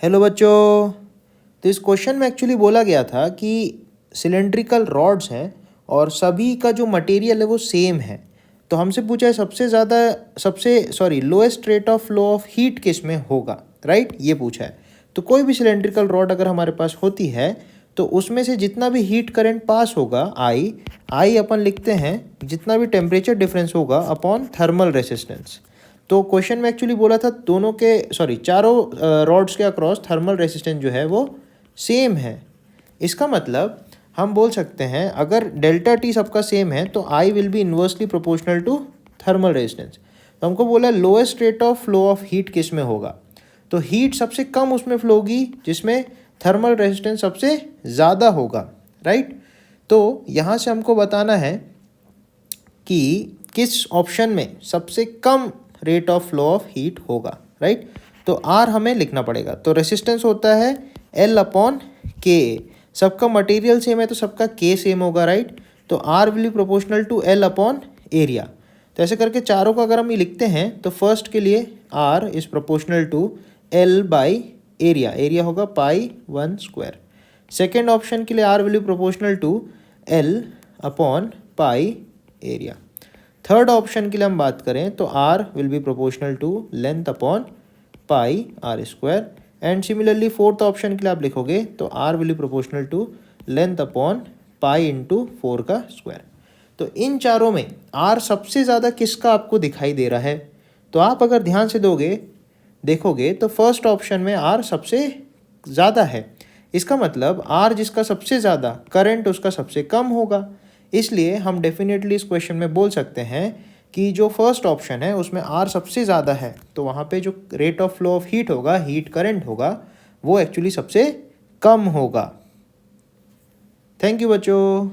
Hello बच्चों। तो इस क्वेश्चन में एक्चुअली बोला गया था कि सिलेंड्रिकल रॉड्स हैं और सभी का जो मटेरियल है वो सेम है। तो हमसे पूछा है सबसे lowest rate of flow of heat किस में होगा, राइट, ये पूछा है। तो कोई भी सिलेंड्रिकल रॉड अगर हमारे पास होती है तो उसमें से जितना भी हीट करंट पास होगा आई अपन लिखते हैं जितना भी टेम्परेचर डिफरेंस होगा अपॉन थर्मल रेसिस्टेंस। तो क्वेश्चन में एक्चुअली बोला था चारों रॉड्स के अक्रॉस थर्मल रेसिस्टेंस जो है वो सेम है। इसका मतलब हम बोल सकते हैं अगर डेल्टा टी सबका सेम है तो I will be inversely proportional to thermal resistance. तो हमको बोला lowest rate of flow of heat किस में होगा, तो हीट सबसे कम उसमें फ्लो होगी जिसमें थर्मल रेजिस्टेंस सबसे ज़्यादा होगा, राइट। तो यहाँ से हमको बताना है कि किस ऑप्शन में सबसे कम rate of flow of heat होगा, राइट। तो आर हमें लिखना पड़ेगा। तो रेसिस्टेंस होता है एल अपॉन के। सबका मटेरियल सेम है तो सबका के सेम होगा, राइट। तो R will be proportional to L upon area. तो ऐसे करके चारों का अगर हम ये लिखते हैं तो फर्स्ट के लिए R is proportional to L by area, area होगा पाई 1 स्क्वायर। सेकेंड ऑप्शन के लिए R will be proportional to L upon pi area. Third option के लिए हम बात करें तो R will be proportional to length upon pi R square. And similarly fourth option के लिए आप लिखोगे तो R will be proportional to length upon pi into 4 का स्क्वायर। तो इन चारों में आर सबसे ज़्यादा किसका आपको दिखाई दे रहा है, तो आप अगर ध्यान से देखोगे तो फर्स्ट ऑप्शन में आर सबसे ज़्यादा है। इसका मतलब आर जिसका सबसे ज़्यादा करंट उसका सबसे कम होगा। इसलिए हम डेफिनेटली इस क्वेश्चन में बोल सकते हैं कि जो फर्स्ट ऑप्शन है उसमें आर सबसे ज़्यादा है, तो वहाँ पे जो rate of flow of heat होगा, हीट करंट होगा, वो एक्चुअली सबसे कम होगा। थैंक यू बच्चों।